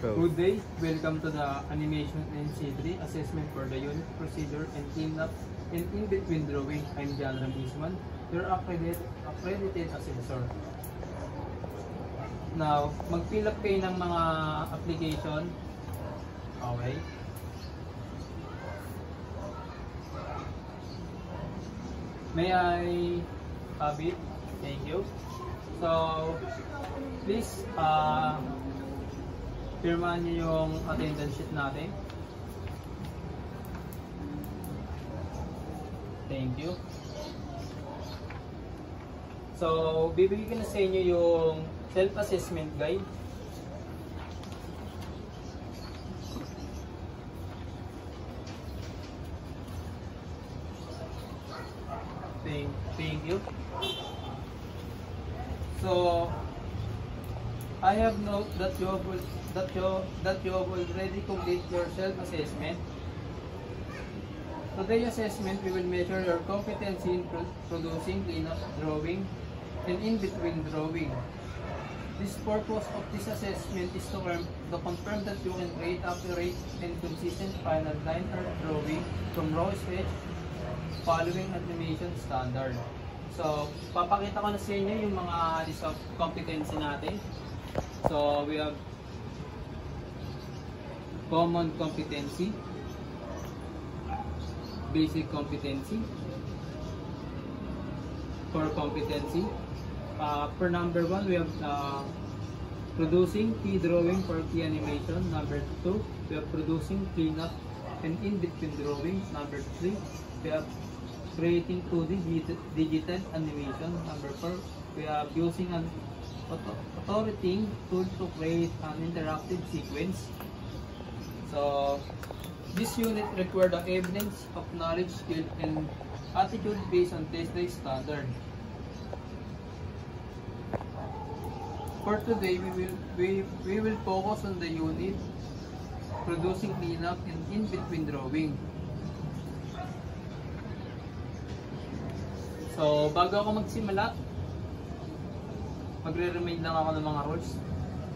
Good day, welcome to the Animation NC3 Assessment for the Unit Procedure and Cleanup and In-Between Drawing. I'm John Ramisman, your accredited assessor. Now, mag-fill up kayo ng mga application. Okay. May I have it? Thank you. So, please, pirmahan nyo yung attendance sheet natin. Thank you. So, bibigay ko na sa inyo yung self-assessment guide. Thank you. So, I have note that you have already completed your self-assessment. Today's assessment, we will measure your competency in producing cleanup drawing and in-between drawing. This purpose of this assessment is to confirm that you can create accurate and consistent final line art drawing from raw sketch following animation standard. So, papakita ko na sa inyo yung mga list of competency natin. So, we have common competency, basic competency, core competency. For number 1, we have producing key drawing for key animation. Number 2, we have producing cleanup and in-between drawing. Number 3, we have creating 2D digital animation. Number 4, we have using an authority tool to create an interactive sequence. So, this unit requires the evidence of knowledge, skill, and attitude based on TESDA standard. For today, we will focus on the unit producing cleanup and in-between drawing. So, bago ako magsimula, magre-remind lang ako ng mga rules.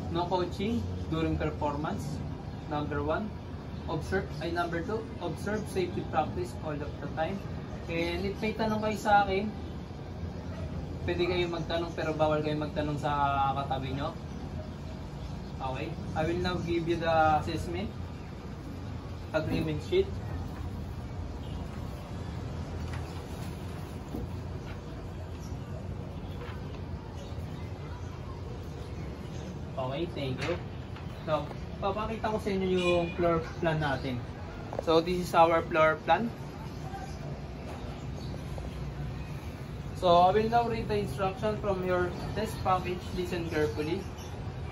No coaching during performance. Number 1, number 2, observe safety practice all of the time. And if may tanong kayo sa akin, pwede kayo magtanong pero bawal kayo magtanong sa katabi nyo. Okay, I will now give you the assessment agreement sheet. Okay, thank you. So, papakita ko sa inyo yung floor plan natin. So, this is our floor plan. So, I will now read the instruction from your test package. Listen carefully.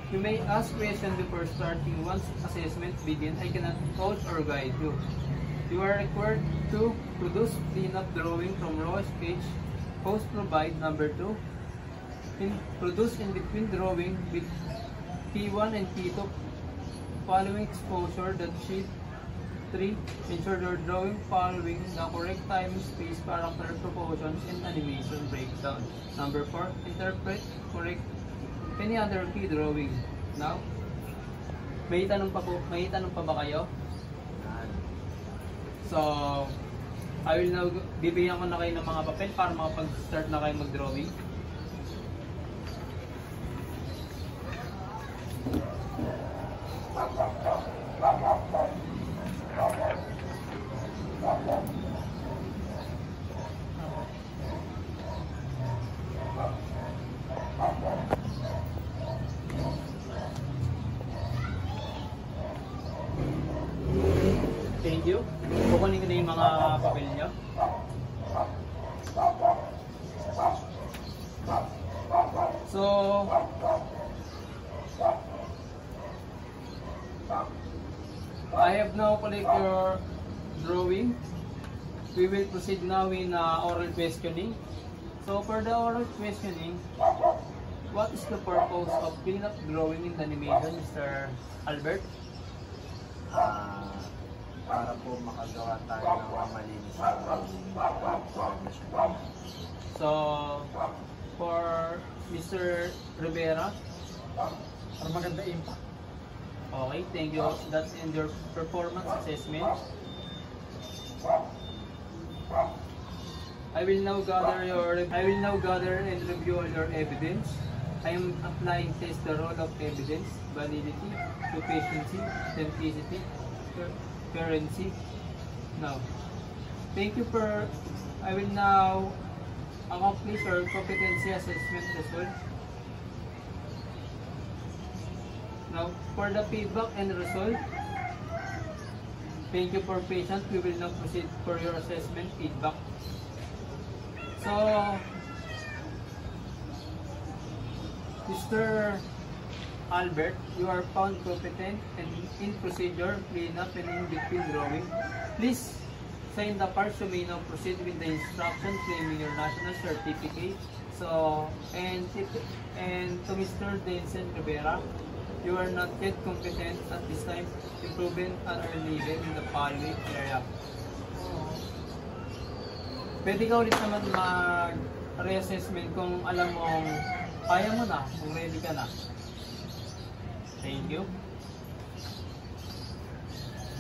You may ask questions before starting. Once assessment begins, I cannot coach or guide you. You are required to produce cleanup drawing from raw sketch. Post provide. Number 2. Produce in between drawing with P1 and P2 following exposure. That sheet 3. Ensure your drawing following the correct time, space, character proportions, and animation breakdown. Number 4. Interpret correct any other key drawing. Now, may tanong pa ba kayo? So, I will now bibigyan ko na kayo ng mga papel para makapag-start na kayo mag-drawing. Thank you. Kukunin ko na yung mga papel nyo. So, I have now collected your drawing. We will proceed now in oral questioning. So, for the oral questioning, what is the purpose of cleanup drawing in the animation, Mr. Albert? Para po makagawa tayo ng malinis na drawing. So, for Mr. Rivera, Para maganda impact. Okay, thank you. That's in your performance assessment. I will now gather and review all your evidence. I am applying test the role of evidence, validity, sufficiency, authenticity, currency. Now, thank you for. I will now accomplish your competency assessment result. Now, for the feedback and result, thank you for patience. We will now proceed for your assessment feedback. So, Mr. Albert, you are found competent and in procedure, cleanup and in between drawing. Please sign the cards. You may now proceed with the instructions claiming your national certificate. So, and to Mr. Denson Rivera, you are not yet competent at this time to proven an early level in the following area. Pwede ka ulit naman mag-reassessment kung alam mong kaya mo na, kung ready ka na. Thank you.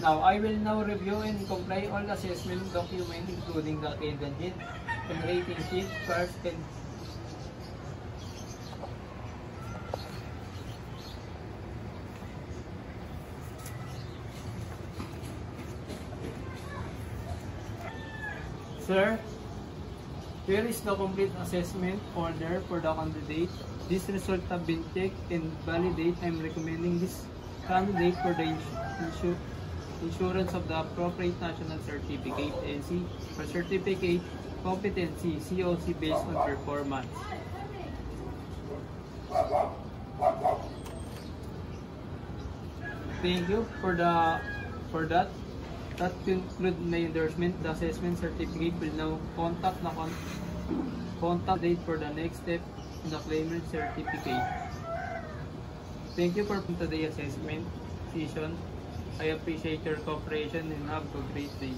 Now, I will now review and comply all assessment documents including the candidate and rating sheet, cards, and Sir, here is the complete assessment order for the candidate. This result have been checked and validated. I am recommending this candidate for the insurance of the appropriate national certificate NC for certificate competency COC based on performance. Thank you for that. That concludes my endorsement. The assessment certificate will now contact date for the next step in the claimant certificate. Thank you for today's assessment session. I appreciate your cooperation and have a great day.